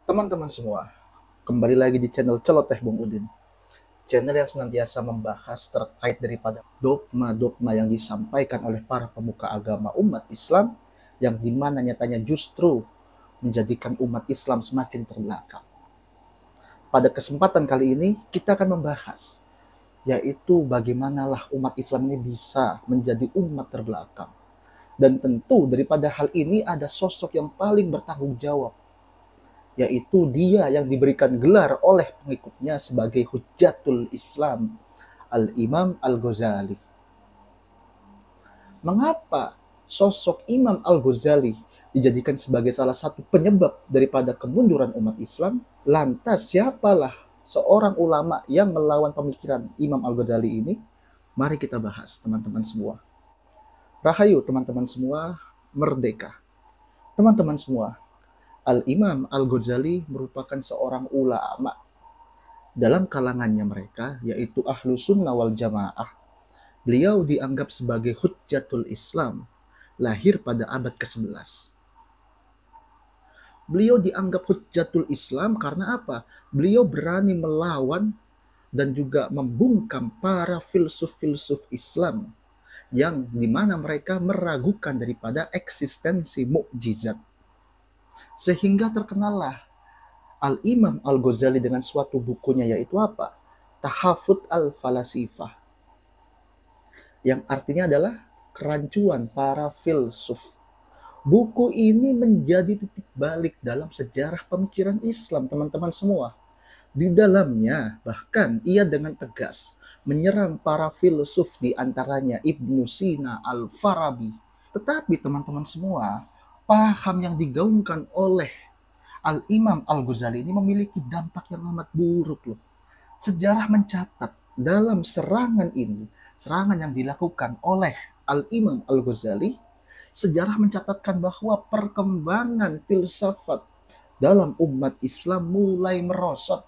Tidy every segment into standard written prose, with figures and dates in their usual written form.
Teman-teman semua, kembali lagi di channel Celoteh Bung Udin. Channel yang senantiasa membahas terkait daripada dogma-dogma yang disampaikan oleh para pemuka agama umat Islam yang dimana nyatanya justru menjadikan umat Islam semakin terbelakang. Pada kesempatan kali ini kita akan membahas yaitu bagimanalah umat Islam ini bisa menjadi umat terbelakang. Dan tentu daripada hal ini ada sosok yang paling bertanggung jawab, yaitu dia yang diberikan gelar oleh pengikutnya sebagai Hujjatul Islam, Al-Imam Al-Ghazali. Mengapa sosok Imam Al-Ghazali dijadikan sebagai salah satu penyebab daripada kemunduran umat Islam? Lantas siapalah seorang ulama yang melawan pemikiran Imam Al-Ghazali ini? Mari kita bahas, teman-teman semua. Rahayu, teman-teman semua, merdeka. Teman-teman semua, Al-Imam Al-Ghazali merupakan seorang ulama dalam kalangannya mereka, yaitu Ahlu Sunnah wal Jamaah. Beliau dianggap sebagai Hujjatul Islam, lahir pada abad ke-11. Beliau dianggap Hujjatul Islam karena apa? Beliau berani melawan dan juga membungkam para filsuf-filsuf Islam yang dimana mereka meragukan daripada eksistensi mukjizat. Sehingga terkenallah Al-Imam Al-Ghazali dengan suatu bukunya, yaitu apa? Tahafut Al-Falasifah, yang artinya adalah kerancuan para filsuf. Buku ini menjadi titik balik dalam sejarah pemikiran Islam, teman-teman semua. Di dalamnya bahkan ia dengan tegas menyerang para filsuf, di antaranya Ibnu Sina, Al-Farabi. Tetapi teman-teman semua, paham yang digaungkan oleh Al-Imam Al-Ghazali ini memiliki dampak yang amat buruk loh. Sejarah mencatat dalam serangan ini, serangan yang dilakukan oleh Al-Imam Al-Ghazali, sejarah mencatatkan bahwa perkembangan filsafat dalam umat Islam mulai merosot.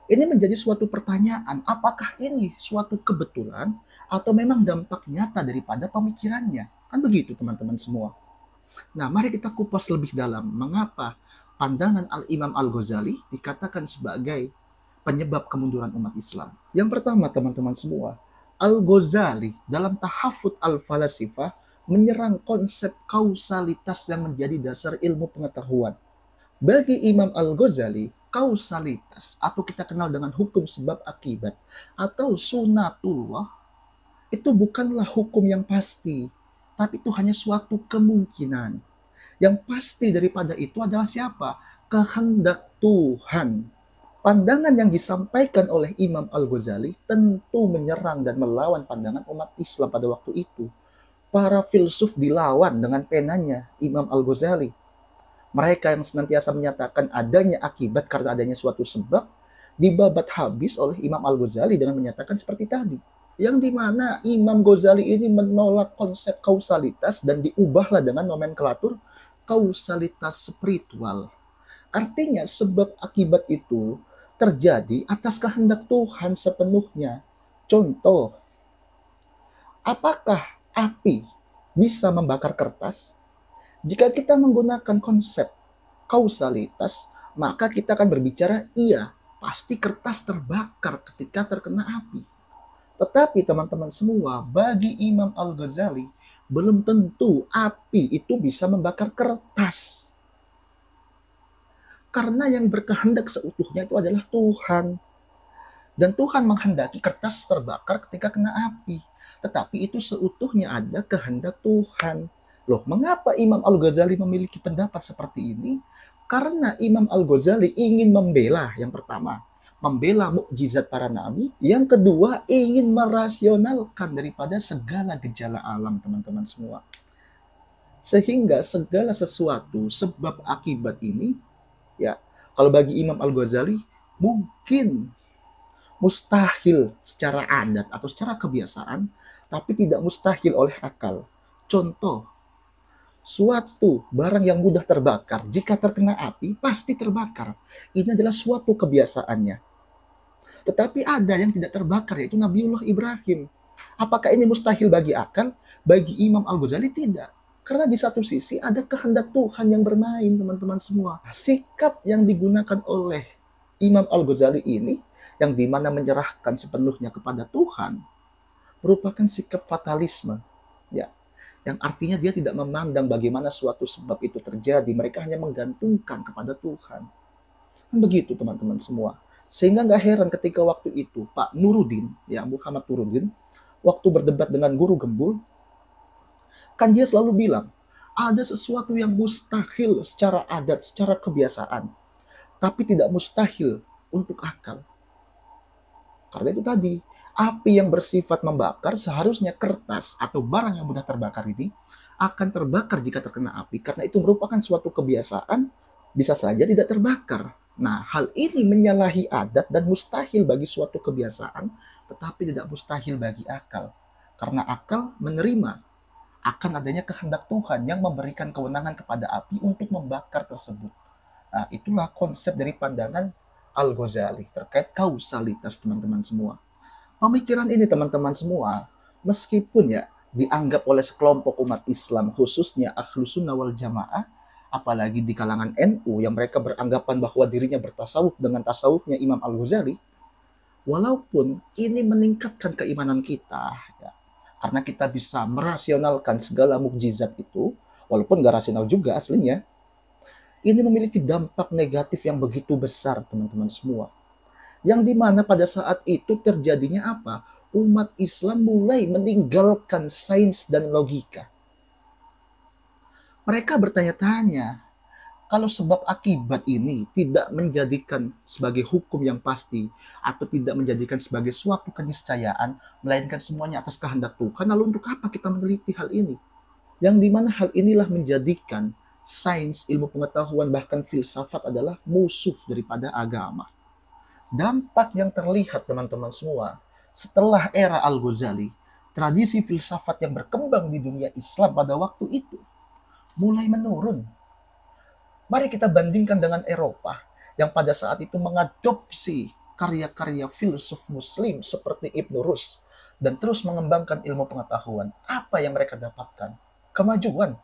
Ini menjadi suatu pertanyaan, apakah ini suatu kebetulan atau memang dampak nyata daripada pemikirannya? Kan begitu teman-teman semua. Nah, mari kita kupas lebih dalam mengapa pandangan Al-Imam Al-Ghazali dikatakan sebagai penyebab kemunduran umat Islam. Yang pertama, teman-teman semua, Al-Ghazali dalam Tahafut Al-Falasifah menyerang konsep kausalitas yang menjadi dasar ilmu pengetahuan. Bagi Imam Al-Ghazali, kausalitas atau kita kenal dengan hukum sebab akibat atau sunatullah itu bukanlah hukum yang pasti, tapi itu hanya suatu kemungkinan. Yang pasti daripada itu adalah siapa? Kehendak Tuhan. Pandangan yang disampaikan oleh Imam Al-Ghazali tentu menyerang dan melawan pandangan umat Islam pada waktu itu. Para filsuf dilawan dengan penanya Imam Al-Ghazali. Mereka yang senantiasa menyatakan adanya akibat karena adanya suatu sebab, dibabat habis oleh Imam Al-Ghazali dengan menyatakan seperti tadi. Yang dimana Imam Ghazali ini menolak konsep kausalitas dan diubahlah dengan nomenklatur kausalitas spiritual. Artinya sebab akibat itu terjadi atas kehendak Tuhan sepenuhnya. Contoh, apakah api bisa membakar kertas? Jika kita menggunakan konsep kausalitas, maka kita akan berbicara, iya, pasti kertas terbakar ketika terkena api. Tetapi teman-teman semua, bagi Imam Al-Ghazali, belum tentu api itu bisa membakar kertas. Karena yang berkehendak seutuhnya itu adalah Tuhan. Dan Tuhan menghendaki kertas terbakar ketika kena api. Tetapi itu seutuhnya ada kehendak Tuhan. Loh, mengapa Imam Al-Ghazali memiliki pendapat seperti ini? Karena Imam Al-Ghazali ingin membela, yang pertama, membela mukjizat para nabi. Yang kedua, ingin merasionalkan daripada segala gejala alam, teman-teman semua. Sehingga segala sesuatu, sebab akibat ini, ya, kalau bagi Imam Al-Ghazali, mungkin mustahil secara adat atau secara kebiasaan, tapi tidak mustahil oleh akal. Contoh, suatu barang yang mudah terbakar, jika terkena api, pasti terbakar. Ini adalah suatu kebiasaannya. Tetapi ada yang tidak terbakar, yaitu Nabiullah Ibrahim. Apakah ini mustahil bagi akal? Bagi Imam Al-Ghazali tidak. Karena di satu sisi ada kehendak Tuhan yang bermain, teman-teman semua. Sikap yang digunakan oleh Imam Al-Ghazali ini, yang dimana menyerahkan sepenuhnya kepada Tuhan, merupakan sikap fatalisme. Ya, yang artinya dia tidak memandang bagaimana suatu sebab itu terjadi, mereka hanya menggantungkan kepada Tuhan. Kan begitu teman-teman semua. Sehingga nggak heran ketika waktu itu Pak Nuruddin, ya Muhammad Nuruddin, waktu berdebat dengan Guru Gembul, kan dia selalu bilang, ada sesuatu yang mustahil secara adat, secara kebiasaan, tapi tidak mustahil untuk akal. Karena itu tadi, api yang bersifat membakar seharusnya kertas atau barang yang mudah terbakar ini akan terbakar jika terkena api. Karena itu merupakan suatu kebiasaan, bisa saja tidak terbakar. Nah, hal ini menyalahi adat dan mustahil bagi suatu kebiasaan, tetapi tidak mustahil bagi akal. Karena akal menerima akan adanya kehendak Tuhan yang memberikan kewenangan kepada api untuk membakar tersebut. Nah, itulah konsep dari pandangan Al-Ghazali terkait kausalitas, teman-teman semua. Pemikiran ini, teman-teman semua, meskipun ya dianggap oleh sekelompok umat Islam, khususnya Ahlus Sunnah wal Jamaah, apalagi di kalangan NU yang mereka beranggapan bahwa dirinya bertasawuf dengan tasawufnya Imam Al-Ghazali, walaupun ini meningkatkan keimanan kita, ya, karena kita bisa merasionalkan segala mukjizat itu, walaupun gak rasional juga aslinya, ini memiliki dampak negatif yang begitu besar, teman-teman semua. Yang dimana pada saat itu terjadinya apa? Umat Islam mulai meninggalkan sains dan logika. Mereka bertanya-tanya, kalau sebab akibat ini tidak menjadikan sebagai hukum yang pasti atau tidak menjadikan sebagai suatu keniscayaan, melainkan semuanya atas kehendak Tuhan, lalu untuk apa kita meneliti hal ini? Yang dimana hal inilah menjadikan sains, ilmu pengetahuan, bahkan filsafat adalah musuh daripada agama. Dampak yang terlihat, teman-teman semua, setelah era Al-Ghazali, tradisi filsafat yang berkembang di dunia Islam pada waktu itu mulai menurun. Mari kita bandingkan dengan Eropa yang pada saat itu mengadopsi karya-karya filsuf muslim seperti Ibn Rus dan terus mengembangkan ilmu pengetahuan. Apa yang mereka dapatkan? Kemajuan.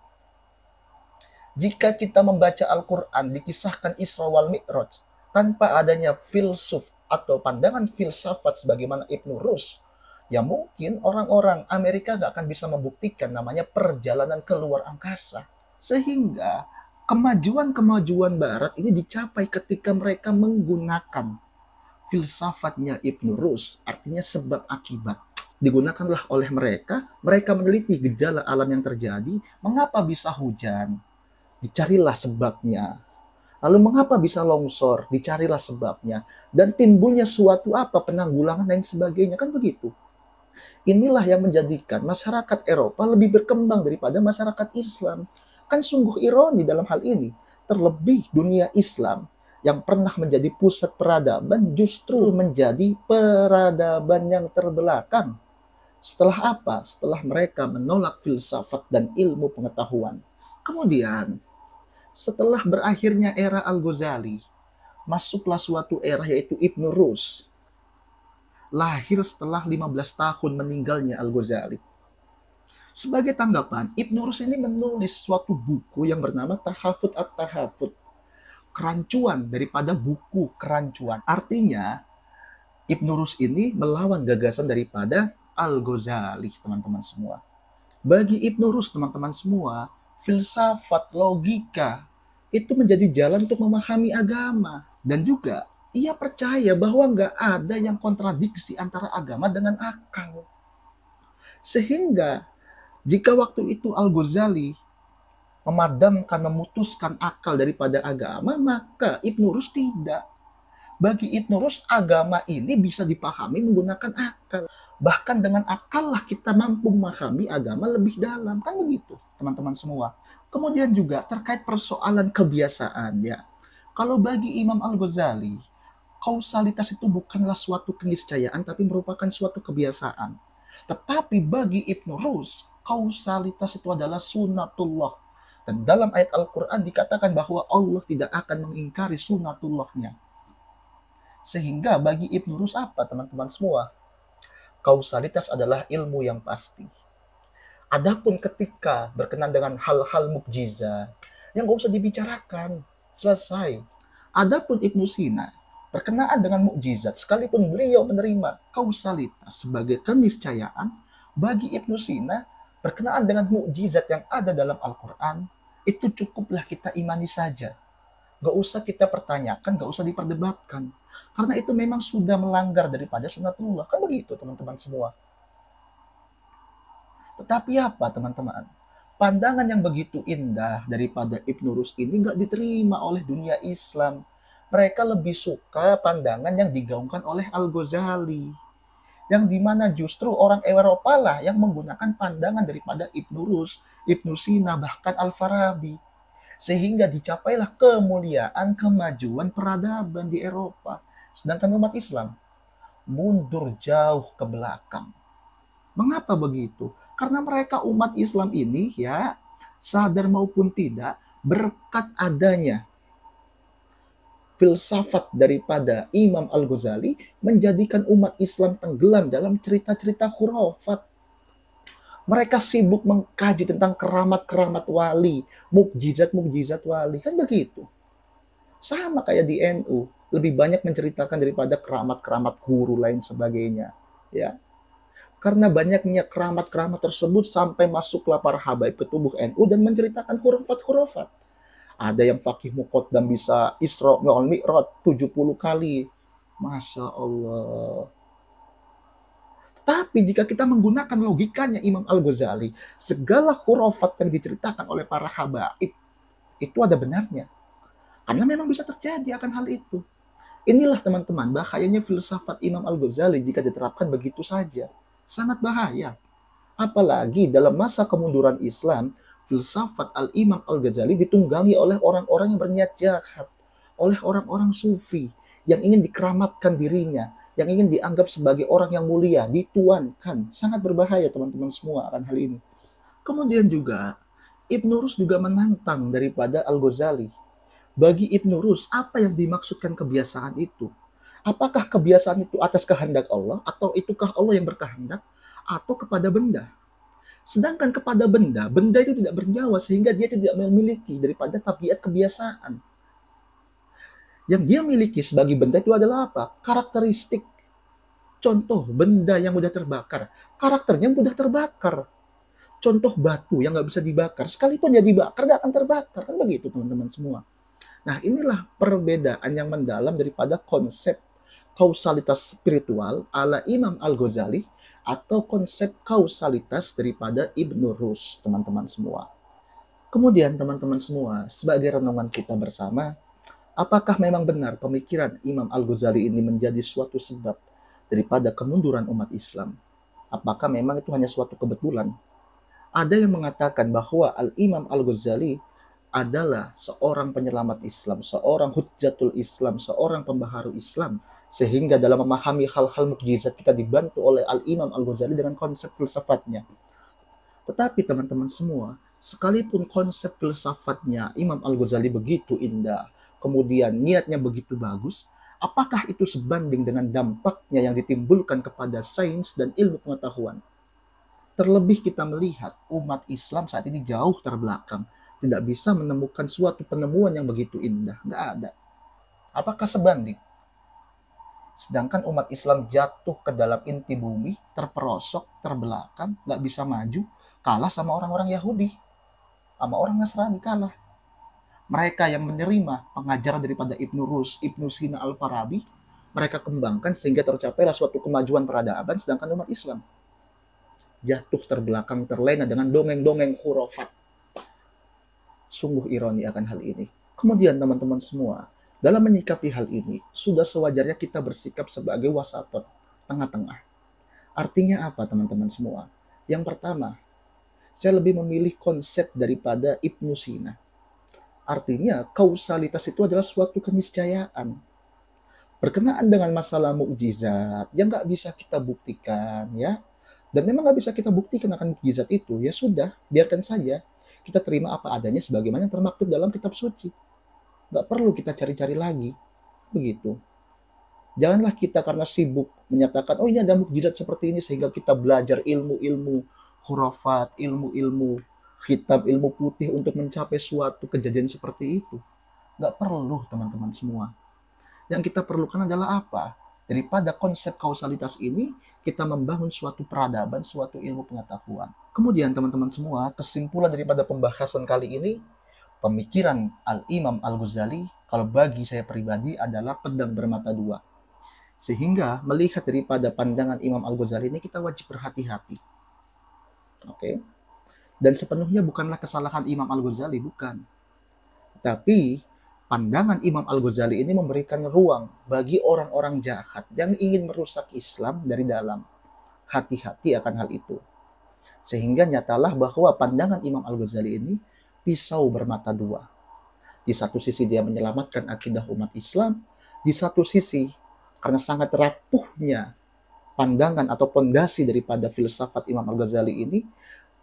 Jika kita membaca Al-Quran, dikisahkan Isra wal Mi'raj, tanpa adanya filsuf atau pandangan filsafat sebagaimana Ibn Rus, ya mungkin orang-orang Amerika gak akan bisa membuktikan namanya perjalanan keluar angkasa. Sehingga kemajuan-kemajuan Barat ini dicapai ketika mereka menggunakan filsafatnya Ibn Rus, artinya sebab akibat. Digunakanlah oleh mereka meneliti gejala alam yang terjadi, mengapa bisa hujan, dicarilah sebabnya. Lalu mengapa bisa longsor, dicarilah sebabnya. Dan timbulnya suatu apa, penanggulangan dan sebagainya, kan begitu. Inilah yang menjadikan masyarakat Eropa lebih berkembang daripada masyarakat Islam. Kan sungguh ironi dalam hal ini. Terlebih dunia Islam yang pernah menjadi pusat peradaban justru menjadi peradaban yang terbelakang. Setelah apa? Setelah mereka menolak filsafat dan ilmu pengetahuan. Kemudian, setelah berakhirnya era Al-Ghazali, masuklah suatu era yaitu Ibn Rus. Lahir setelah 15 tahun meninggalnya Al-Ghazali. Sebagai tanggapan, Ibn Rus ini menulis suatu buku yang bernama Tahafut at-Tahafut. Kerancuan daripada buku kerancuan. Artinya, Ibn Rus ini melawan gagasan daripada Al-Ghazali, teman-teman semua. Bagi Ibn Rus, teman-teman semua, filsafat, logika, itu menjadi jalan untuk memahami agama. Dan juga, ia percaya bahwa nggak ada yang kontradiksi antara agama dengan akal. Sehingga, jika waktu itu Al-Ghazali memadamkan, memutuskan akal daripada agama, maka Ibn Rus tidak. Bagi Ibn Rus, agama ini bisa dipahami menggunakan akal. Bahkan dengan akal lah kita mampu memahami agama lebih dalam. Kan begitu, teman-teman semua. Kemudian juga terkait persoalan kebiasaan, ya. Kalau bagi Imam Al-Ghazali, kausalitas itu bukanlah suatu keniscayaan, tapi merupakan suatu kebiasaan. Tetapi bagi Ibn Rus, kausalitas itu adalah sunatullah. Dan dalam ayat Al-Quran dikatakan bahwa Allah tidak akan mengingkari sunatullahnya. Sehingga bagi Ibn Rus apa, teman-teman semua? Kausalitas adalah ilmu yang pasti. Adapun ketika berkenan dengan hal-hal mukjizat, yang nggak usah dibicarakan, selesai. Adapun Ibnu Sina, berkenaan dengan mukjizat, sekalipun beliau menerima kausalitas sebagai keniscayaan, bagi Ibnu Sina, berkenaan dengan mukjizat yang ada dalam Al-Quran, itu cukuplah kita imani saja. Nggak usah kita pertanyakan, nggak usah diperdebatkan. Karena itu memang sudah melanggar daripada sunatullah. Kan begitu teman-teman semua. Tetapi apa teman-teman? Pandangan yang begitu indah daripada Ibnu Rus ini nggak diterima oleh dunia Islam. Mereka lebih suka pandangan yang digaungkan oleh Al-Ghazali. Yang dimana justru orang Eropa lah yang menggunakan pandangan daripada Ibnu Rus, Ibnu Sina, bahkan Al-Farabi. Sehingga dicapailah kemuliaan, kemajuan peradaban di Eropa. Sedangkan umat Islam mundur jauh ke belakang. Mengapa begitu? Karena mereka umat Islam ini ya, sadar maupun tidak, berkat adanya filsafat daripada Imam Al-Ghazali menjadikan umat Islam tenggelam dalam cerita-cerita khurafat. Mereka sibuk mengkaji tentang keramat-keramat wali, mukjizat-mukjizat wali, kan begitu. Sama kayak di NU, lebih banyak menceritakan daripada keramat-keramat guru lain sebagainya, ya. Karena banyaknya keramat-keramat tersebut sampai masuklah para habaib ke tubuh NU dan menceritakan khurafat-khurafat. Ada yang fakih muqaddam bisa Isra wal Mi'raj 70 kali. Masya Allah. Tapi jika kita menggunakan logikanya Imam Al-Ghazali, segala khurafat yang diceritakan oleh para habaib itu ada benarnya. Karena memang bisa terjadi akan hal itu. Inilah teman-teman bahayanya filsafat Imam Al-Ghazali jika diterapkan begitu saja. Sangat bahaya. Apalagi dalam masa kemunduran Islam, filsafat Al-Imam Al-Ghazali ditunggangi oleh orang-orang yang berniat jahat, oleh orang-orang sufi yang ingin dikeramatkan dirinya, yang ingin dianggap sebagai orang yang mulia, dituankan. Sangat berbahaya teman-teman semua akan hal ini. Kemudian juga, Ibnu Rus juga menantang daripada Al-Ghazali. Bagi Ibnu Rus, apa yang dimaksudkan kebiasaan itu? Apakah kebiasaan itu atas kehendak Allah, atau itukah Allah yang berkehendak, atau kepada benda? Sedangkan kepada benda, benda itu tidak bernyawa sehingga dia tidak memiliki daripada tabiat kebiasaan. Yang dia miliki sebagai benda itu adalah apa? Karakteristik. Contoh benda yang mudah terbakar, karakternya mudah terbakar. Contoh batu yang nggak bisa dibakar, sekalipun dia dibakar nggak akan terbakar, kan begitu teman-teman semua. Nah inilah perbedaan yang mendalam daripada konsep kausalitas spiritual ala Imam Al-Ghazali atau konsep kausalitas daripada Ibnu Rus, teman-teman semua. Kemudian teman-teman semua, sebagai renungan kita bersama, apakah memang benar pemikiran Imam Al-Ghazali ini menjadi suatu sebab daripada kemunduran umat Islam? Apakah memang itu hanya suatu kebetulan? Ada yang mengatakan bahwa Al-Imam Al-Ghazali adalah seorang penyelamat Islam, seorang hujjatul Islam, seorang pembaharu Islam. Sehingga dalam memahami hal-hal mukjizat kita dibantu oleh Al-Imam Al-Ghazali dengan konsep filsafatnya. Tetapi teman-teman semua, sekalipun konsep filsafatnya Imam Al-Ghazali begitu indah, kemudian niatnya begitu bagus, apakah itu sebanding dengan dampaknya yang ditimbulkan kepada sains dan ilmu pengetahuan? Terlebih kita melihat umat Islam saat ini jauh terbelakang, tidak bisa menemukan suatu penemuan yang begitu indah, nggak ada. Apakah sebanding? Sedangkan umat Islam jatuh ke dalam inti bumi, terperosok, terbelakang, nggak bisa maju, kalah sama orang-orang Yahudi, sama orang Nasrani kalah. Mereka yang menerima pengajaran daripada Ibnu Rus, Ibnu Sina Al-Farabi, mereka kembangkan sehingga tercapailah suatu kemajuan peradaban, sedangkan umat Islam jatuh terbelakang terlena dengan dongeng-dongeng khurafat. Sungguh ironi akan hal ini. Kemudian teman-teman semua, dalam menyikapi hal ini, sudah sewajarnya kita bersikap sebagai wasatot, tengah-tengah. Artinya apa teman-teman semua? Yang pertama, saya lebih memilih konsep daripada Ibnu Sina. Artinya, kausalitas itu adalah suatu keniscayaan. Berkenaan dengan masalah mukjizat yang nggak bisa kita buktikan, ya, dan memang nggak bisa kita buktikan akan mukjizat itu, ya sudah, biarkan saja. Kita terima apa adanya sebagaimana termaktub dalam kitab suci. Nggak perlu kita cari-cari lagi. Begitu. Janganlah kita karena sibuk menyatakan, oh ini ada mukjizat seperti ini, sehingga kita belajar ilmu-ilmu khurafat, ilmu-ilmu kitab, ilmu putih untuk mencapai suatu kejadian seperti itu. Nggak perlu, teman-teman semua. Yang kita perlukan adalah apa? Daripada konsep kausalitas ini, kita membangun suatu peradaban, suatu ilmu pengetahuan. Kemudian teman-teman semua, kesimpulan daripada pembahasan kali ini, pemikiran Al-Imam Al-Ghazali, kalau bagi saya pribadi adalah pedang bermata dua. Sehingga melihat daripada pandangan Imam Al-Ghazali ini, kita wajib berhati-hati. Oke? Dan sepenuhnya bukanlah kesalahan Imam Al-Ghazali, bukan. Tapi pandangan Imam Al-Ghazali ini memberikan ruang bagi orang-orang jahat yang ingin merusak Islam dari dalam. Hati-hati akan hal itu. Sehingga nyatalah bahwa pandangan Imam Al-Ghazali ini pisau bermata dua. Di satu sisi dia menyelamatkan akidah umat Islam, di satu sisi karena sangat rapuhnya pandangan atau pondasi daripada filsafat Imam Al-Ghazali ini,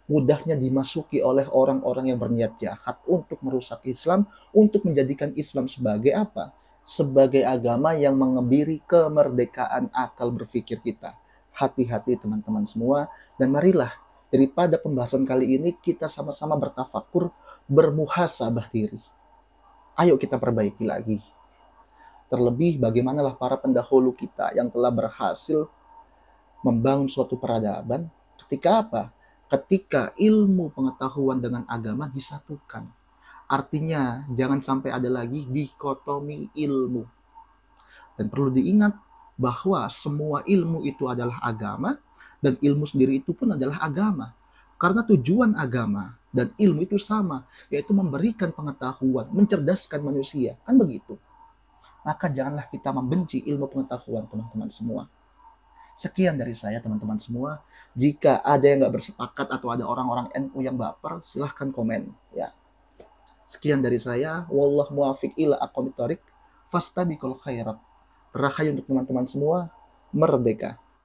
mudahnya dimasuki oleh orang-orang yang berniat jahat untuk merusak Islam, untuk menjadikan Islam sebagai apa? Sebagai agama yang mengebiri kemerdekaan akal berpikir kita. Hati-hati teman-teman semua, dan marilah daripada pembahasan kali ini kita sama-sama bertafakur, bermuhasabah diri. Ayo kita perbaiki lagi. Terlebih bagaimanalah para pendahulu kita yang telah berhasil membangun suatu peradaban ketika apa? Ketika ilmu pengetahuan dengan agama disatukan. Artinya jangan sampai ada lagi dikotomi ilmu. Dan perlu diingat bahwa semua ilmu itu adalah agama dan ilmu sendiri itu pun adalah agama. Karena tujuan agama dan ilmu itu sama, yaitu memberikan pengetahuan, mencerdaskan manusia. Kan begitu. Maka janganlah kita membenci ilmu pengetahuan, teman-teman semua. Sekian dari saya, teman-teman semua. Jika ada yang nggak bersepakat atau ada orang-orang NU yang baper, silahkan komen. Ya. Sekian dari saya. Wallah muwafiq ila aqwamit thoriq. Fastabiqul khairat. Rahayu untuk teman-teman semua. Merdeka.